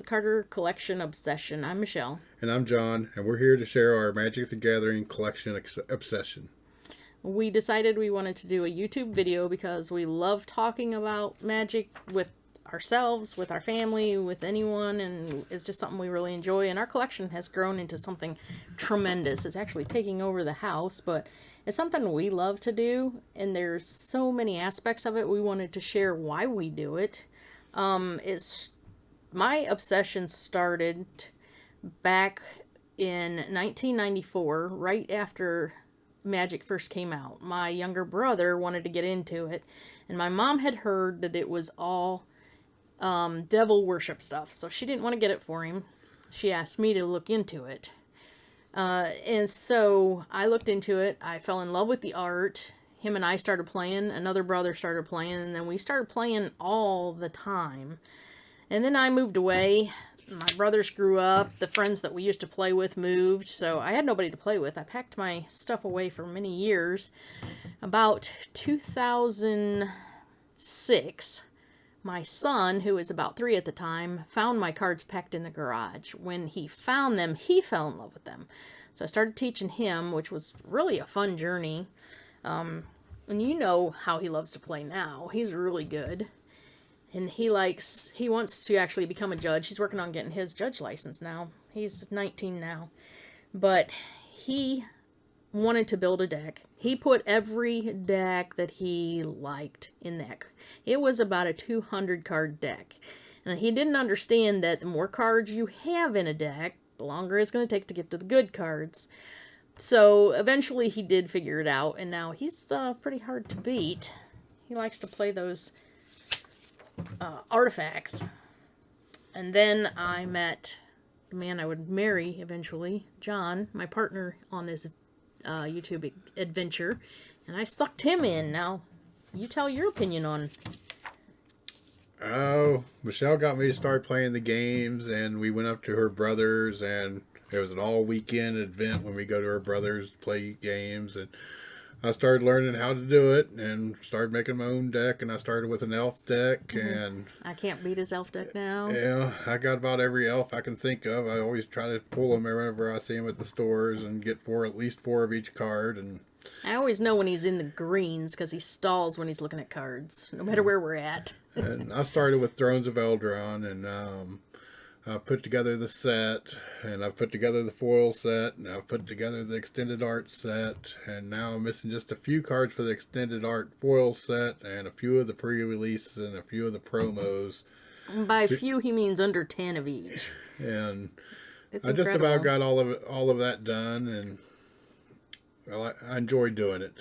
Carter Collection Obsession. I'm Michelle. And I'm John, and we're here to share our Magic the Gathering collection obsession. We decided we wanted to do a YouTube video because we love talking about magic with ourselves, with our family, with anyone, and it's just something we really enjoy. And our collection has grown into something tremendous. It's actually taking over the house, but it's something we love to do, and there's so many aspects of it. We wanted to share why we do it. It's my obsession started back in 1994, right after Magic first came out. My younger brother wanted to get into it, and my mom had heard that it was all devil worship stuff, so she didn't want to get it for him. She asked me to look into it. And so I looked into it. I fell in love with the art. Him and I started playing. Another brother started playing, and then we started playing all the time. And then I moved away. My brothers grew up. The friends that we used to play with moved, so I had nobody to play with. I packed my stuff away for many years. About 2006, my son, who was about 3 at the time, found my cards packed in the garage. When he found them, he fell in love with them. So I started teaching him, which was really a fun journey. And you know how he loves to play now. He's really good. And he wants to actually become a judge. He's working on getting his judge license now. He's 19 now. But he wanted to build a deck. He put every deck that he liked in that. It was about a 200 card deck. And he didn't understand that the more cards you have in a deck, the longer it's going to take to get to the good cards. So eventually he did figure it out, and now he's pretty hard to beat. He likes to play those artifacts. And then I met the man I would marry eventually, John, my partner on this YouTube adventure, and I sucked him in. Now, you tell your opinion on. Oh, Michelle got me to start playing the games, and we went up to her brother's, and it was an all-weekend event when we go to her brother's to play games, and I started learning how to do it and started making my own deck, and I started with an elf deck, and I can't beat his elf deck now. yeah, I got about every elf I can think of. I always try to pull them whenever I see them at the stores and get at least 4 of each card, and I always know when he's in the greens because he stalls when he's looking at cards, no matter where we're at. and I started with Thrones of Eldraine, and I put together the set, and I've put together the foil set, and I've put together the extended art set, and now I'm missing just a few cards for the extended art foil set, and a few of the pre-releases, and a few of the promos. And by few, he means under 10 of each. And It's I just incredible. about got all of that done, and well, I enjoyed doing it.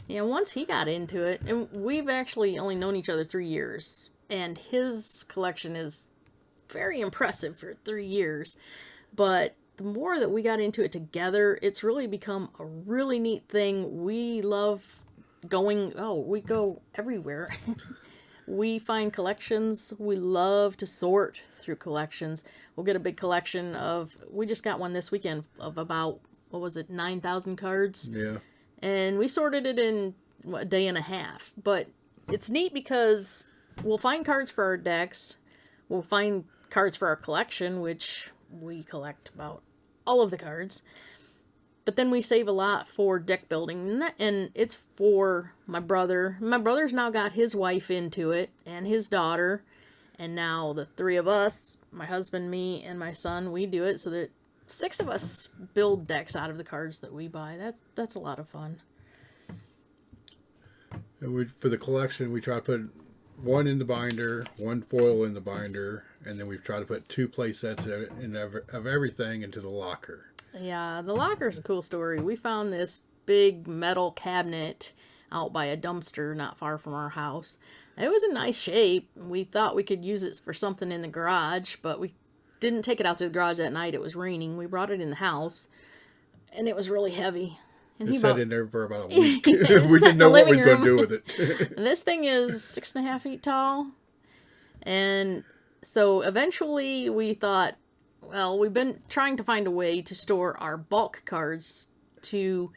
Yeah, once he got into it, and we've actually only known each other 3 years, and his collection is very impressive for 3 years. But the more that we got into it together, it's really become a really neat thing. We love we go everywhere. We find collections. We love to sort through collections. We'll get a big collection we just got one this weekend of about, 9,000 cards? Yeah. And we sorted it in a day and a half. But it's neat because we'll find cards for our decks. We'll find cards for our collection, which we collect about all of the cards. But then we save a lot for deck building, and it's for my brother. My brother's now got his wife into it, and his daughter. And now the 3 of us, my husband, me, and my son, we do it so that 6 of us build decks out of the cards that we buy. That's a lot of fun. And for the collection, we try to put 1 in the binder, 1 foil in the binder, and then we try to put 2 play sets of everything into the locker. Yeah, the locker's a cool story. We found this big metal cabinet out by a dumpster not far from our house. It was in nice shape. We thought we could use it for something in the garage, but we didn't take it out to the garage that night. It was raining. We brought it in the house, and it was really heavy. And It sat in there for about a week. It We sat in didn't the know what we living was going to room. do with it. And this thing is 6.5 feet tall. And so eventually we thought, well, we've been trying to find a way to store our bulk cards to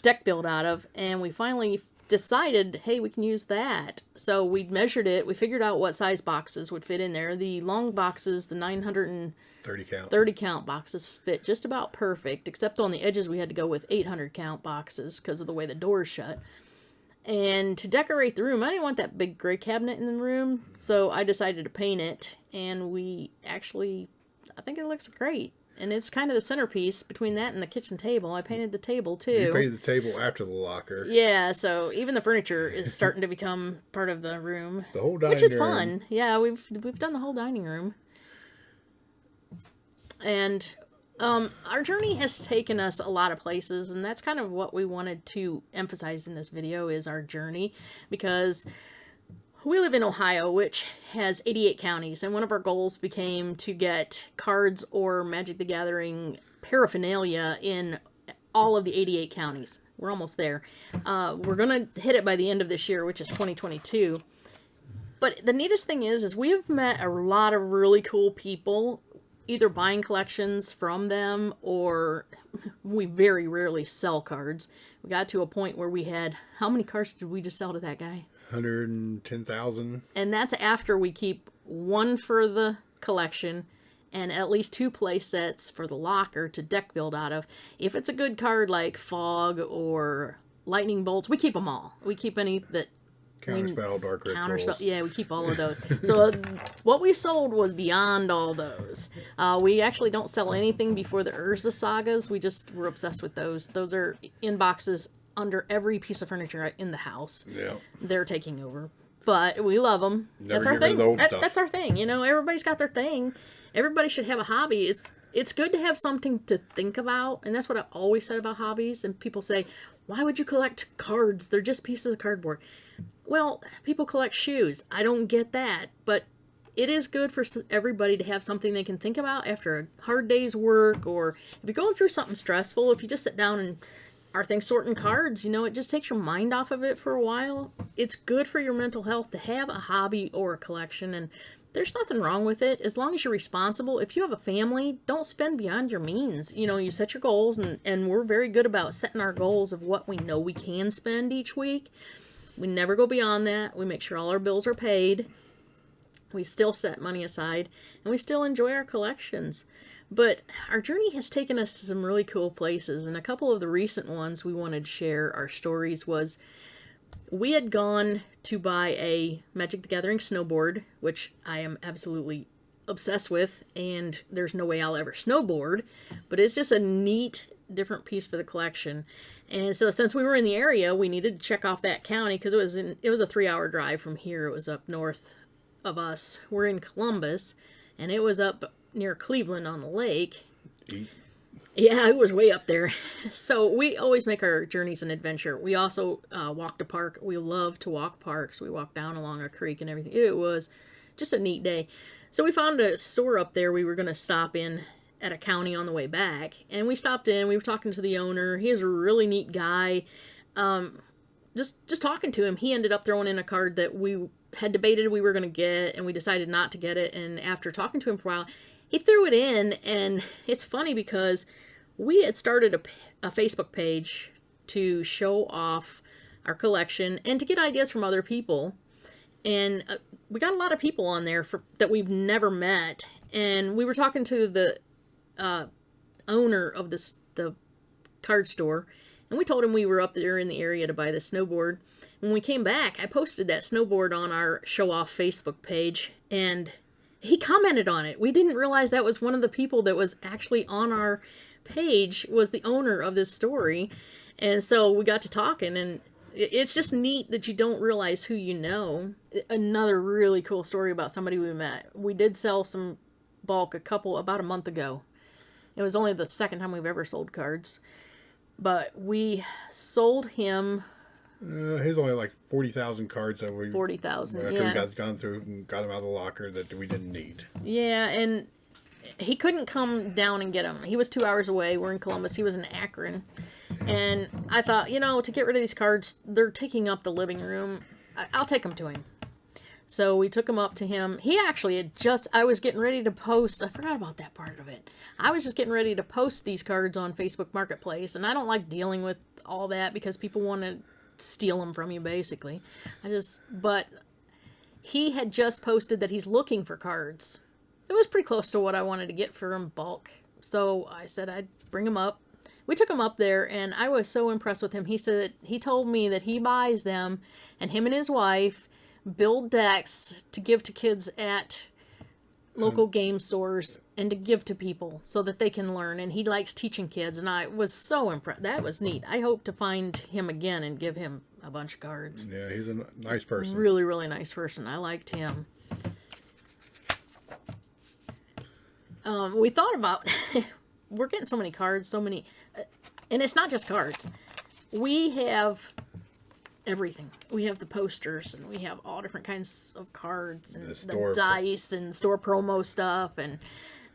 deck build out of, and we finally decided, hey, we can use that. So we measured it. We figured out what size boxes would fit in there. The long boxes, the 930 count boxes, fit just about perfect, except on the edges we had to go with 800 count boxes because of the way the doors shut. And to decorate the room, I didn't want that big gray cabinet in the room, so I decided to paint it, and I think it looks great. And it's kind of the centerpiece between that and the kitchen table. I painted the table, too. You painted the table after the locker. Yeah, so even the furniture is starting to become part of the room. The whole dining room. Which is fun. Yeah, we've done the whole dining room. And our journey has taken us a lot of places, and that's kind of what we wanted to emphasize in this video is our journey, because we live in Ohio, which has 88 counties, and one of our goals became to get cards or Magic the Gathering paraphernalia in all of the 88 counties. We're almost there. We're going to hit it by the end of this year, which is 2022. But the neatest thing is we have met a lot of really cool people, either buying collections from them, or we very rarely sell cards. We got to a point where we had, how many cards did we just sell to that guy? 110,000. And that's after we keep one for the collection and at least 2 play sets for the locker to deck build out of. If it's a good card like Fog or Lightning Bolts, we keep them all. We keep any that... Counterspell, Dark Rituals. Yeah, we keep all of those. So what we sold was beyond all those. We actually don't sell anything before the Urza sagas. We're obsessed with those. Those are in boxes under every piece of furniture in the house. Yeah. They're taking over. But we love them. Never That's our get rid thing. of the old stuff. That's our thing. You know, everybody's got their thing. Everybody should have a hobby. It's good to have something to think about. And that's what I've always said about hobbies. And people say, why would you collect cards? They're just pieces of cardboard. Well, people collect shoes. I don't get that. But it is good for everybody to have something they can think about after a hard day's work. Or if you're going through something stressful, if you just sit down and are things sorting cards, you know, it just takes your mind off of it for a while. It's good for your mental health to have a hobby or a collection, and there's nothing wrong with it as long as you're responsible. If you have a family, don't spend beyond your means. You know, you set your goals, and we're very good about setting our goals of what we know we can spend each week. We never go beyond that. We make sure all our bills are paid. We still set money aside, and we still enjoy our collections. But our journey has taken us to some really cool places, and a couple of the recent ones we wanted to share our stories was we had gone to buy a Magic the Gathering snowboard, which I am absolutely obsessed with, and there's no way I'll ever snowboard, but it's just a neat, different piece for the collection. And so since we were in the area, we needed to check off that county because it was a 3-hour drive from here. It was up north of us. We're in Columbus, and it was up near Cleveland on the lake. Yeah, it was way up there. So we always make our journeys an adventure. We also walked a park. We love to walk parks. We walked down along a creek and everything. It was just a neat day. So we found a store up there we were going to stop in at a county on the way back. And we stopped in. We were talking to the owner. He was a really neat guy. Just talking to him, he ended up throwing in a card that we had debated we were going to get, and we decided not to get it. And after talking to him for a while, he threw it in, and it's funny because we had started a Facebook page to show off our collection and to get ideas from other people. And we got a lot of people on there that we've never met. And we were talking to the owner of the card store, and we told him we were up there in the area to buy the snowboard. When we came back, I posted that snowboard on our show-off Facebook page, and he commented on it. We didn't realize that was one of the people that was actually on our page was the owner of this story. And so we got to talking, and it's just neat that you don't realize who you know. Another really cool story about somebody we met. We did sell some bulk about a month ago. It was only the second time we've ever sold cards. But we sold him... he's only like 40,000 cards that we... 40,000, yeah. We got gone through and got them out of the locker that we didn't need. Yeah, and he couldn't come down and get them. He was 2 hours away. We're in Columbus. He was in Akron. And I thought, to get rid of these cards, they're taking up the living room. I'll take them to him. So we took them up to him. He actually I was getting ready to post. I forgot about that part of it. I was just getting ready to post these cards on Facebook Marketplace. And I don't like dealing with all that because people want to steal them from you, basically. But he had just posted that he's looking for cards. It was pretty close to what I wanted to get for him bulk. So I said I'd bring him up. We took him up there, and I was so impressed with him. He told me that he buys them, and him and his wife build decks to give to kids at local game stores and to give to people so that they can learn. And he likes teaching kids, and I was so impressed. That was neat. I hope to find him again and give him a bunch of cards. Yeah, he's a nice person. Really, really nice person. I liked him. We thought about, we're getting so many cards, so many, and it's not just cards. We have everything. We have the posters, and we have all different kinds of cards, and the dice, and store promo stuff, and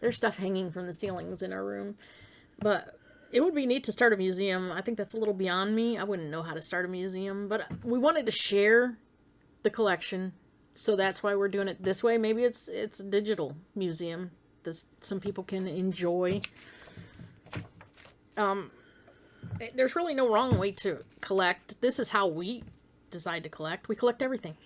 there's stuff hanging from the ceilings in our room. But it would be neat to start a museum. I think that's a little beyond me. I wouldn't know how to start a museum, but we wanted to share the collection, so that's why we're doing it this way. Maybe it's a digital museum that some people can enjoy. There's really no wrong way to collect. This is how we decide to collect. We collect everything.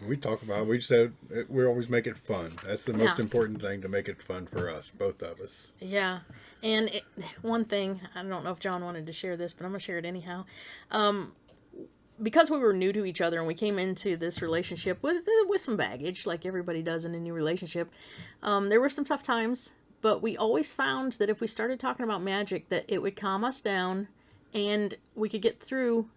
We talk about, we said we always make it fun. That's the most important thing, to make it fun for us, both of us. Yeah. And one thing, I don't know if John wanted to share this, but I'm going to share it anyhow. Because we were new to each other and we came into this relationship with some baggage, like everybody does in a new relationship, there were some tough times, but we always found that if we started talking about magic, that it would calm us down and we could get through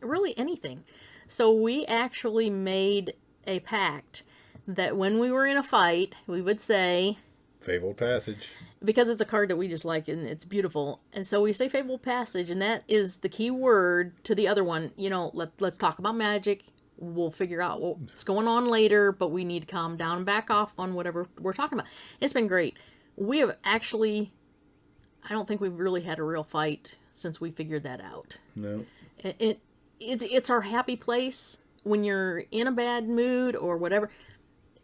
really anything. So we actually made a pact that when we were in a fight, we would say Fabled Passage. Because it's a card that we just like and it's beautiful. And so we say Fabled Passage, and that is the key word to the other one. You know, let's talk about magic. We'll figure out what's going on later, but we need to calm down and back off on whatever we're talking about. It's been great. We have actually, I don't think we've really had a real fight since we figured that out. No. It's our happy place when you're in a bad mood or whatever.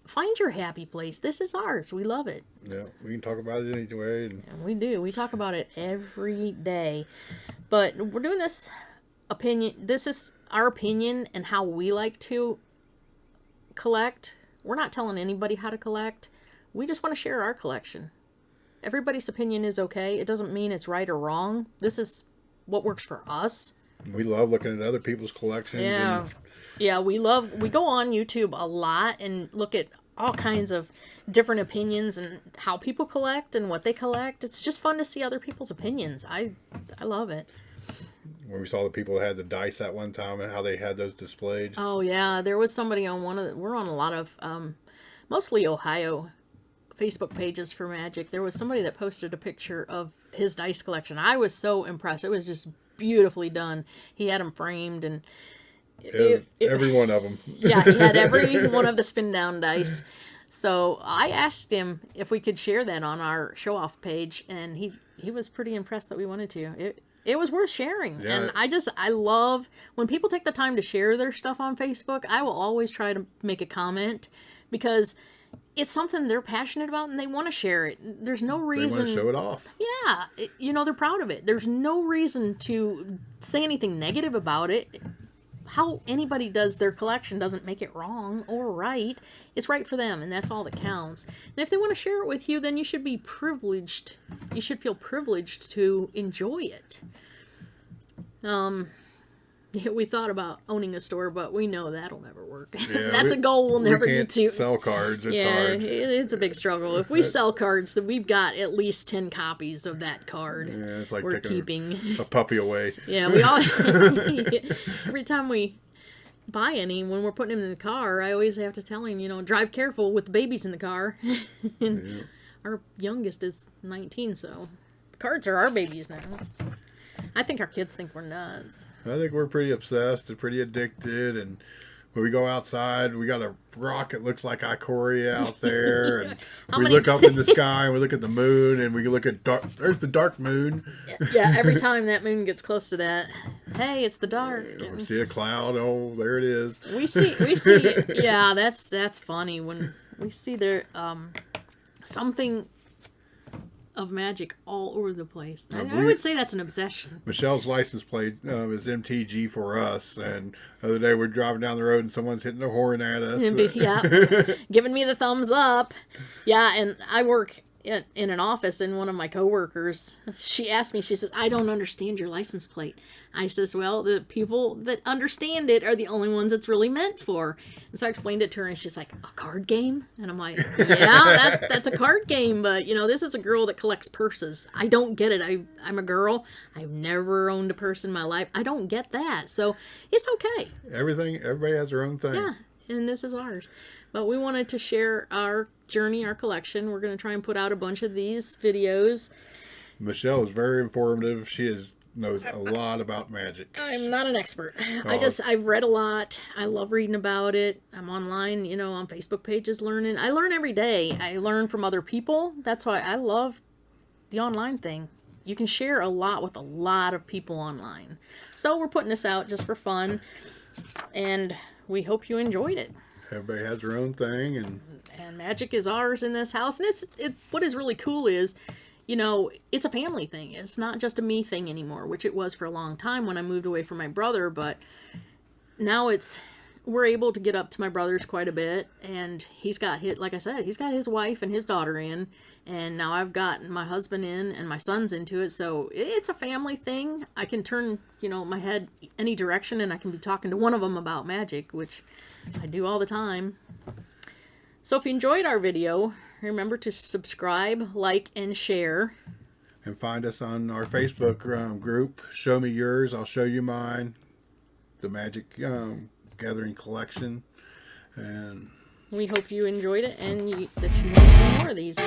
Find your happy place. This is ours. We love it. Yeah, we can talk about it anyway. And we do. We talk about it every day. But we're doing this opinion. This is our opinion and how we like to collect. We're not telling anybody how to collect. We just want to share our collection. Everybody's opinion is okay. It doesn't mean it's right or wrong. This is what works for us. We love looking at other people's collections. Yeah. Yeah, we go on YouTube a lot and look at all kinds of different opinions and how people collect and what they collect. It's just fun to see other people's opinions. I love it. When we saw the people that had the dice that one time and how they had those displayed. Oh, yeah. There was somebody on we're on a lot of, mostly Ohio Facebook pages for Magic. There was somebody that posted a picture of his dice collection. I was so impressed. It was just beautifully done. He had them framed and... every one of them. Yeah, he had every one of the spin down dice. So I asked him if we could share that on our show off page, and he was pretty impressed that we wanted to. It was worth sharing. Yeah. And I love when people take the time to share their stuff on Facebook. I will always try to make a comment because it's something they're passionate about and they want to share it. There's no reason. They want to show it off. Yeah. They're proud of it. There's no reason to say anything negative about it. How anybody does their collection doesn't make it wrong or right. It's right for them, and that's all that counts. And if they want to share it with you, then you should be privileged. You should feel privileged to enjoy it. We thought about owning a store, but we know that'll never work. Yeah, that's a goal we'll never get to. Sell cards. It's hard. It's a big struggle. If we sell cards, then we've got at least 10 copies of that card. Yeah, it's like we're taking keeping a puppy away. Yeah, we all. Every time we buy any, when we're putting him in the car, I always have to tell him, drive careful with the babies in the car. And our youngest is 19, so the cards are our babies now. I think our kids think we're nuts. I think we're pretty obsessed and pretty addicted. And when we go outside, we got a rock that looks like Ikoria out there. And we look up in the sky and we look at the moon and we look at there's the dark moon. Yeah, every time that moon gets close to that, hey, it's the dark. We see a cloud. Oh, there it is. We see. Yeah, that's funny when we see there something of magic all over the place. I we- would say that's an obsession. Michelle's license plate is MTG for us. And the other day we're driving down the road and someone's hitting their horn at us. Yeah, giving me the thumbs up. Yeah, and I work in an office, and one of my coworkers, she asked me, she says, I don't understand your license plate. I says, well, the people that understand it are the only ones it's really meant for. And so I explained it to her, and she's like, a card game? And I'm like, yeah, that's a card game, but, you know, this is a girl that collects purses. I don't get it. I'm a girl. I've never owned a purse in my life. I don't get that. So it's okay. Everybody has their own thing. Yeah, and this is ours. But we wanted to share our journey, our collection. We're going to try and put out a bunch of these videos. Michelle is very informative. She knows a lot about magic. I'm not an expert. I've read a lot. I love reading about it. I'm online, you know, on Facebook pages learning. I learn every day. I learn from other people. That's why I love the online thing. You can share a lot with a lot of people online. So we're putting this out just for fun. And we hope you enjoyed it. Everybody has their own thing, and magic is ours in this house. And what is really cool is, you know, it's a family thing. It's not just a me thing anymore, which it was for a long time when I moved away from my brother. But now we're able to get up to my brother's quite a bit, and he's got like I said, he's got his wife and his daughter in, and now I've got my husband in, and my son's into it. So it's a family thing. I can turn, you know, my head any direction, and I can be talking to one of them about magic, which I do all the time. So if you enjoyed our video, remember to subscribe, like, and share. And find us on our Facebook group. Show me yours, I'll show you mine. The Magic Gathering Collection. And we hope you enjoyed it and that you want to see more of these.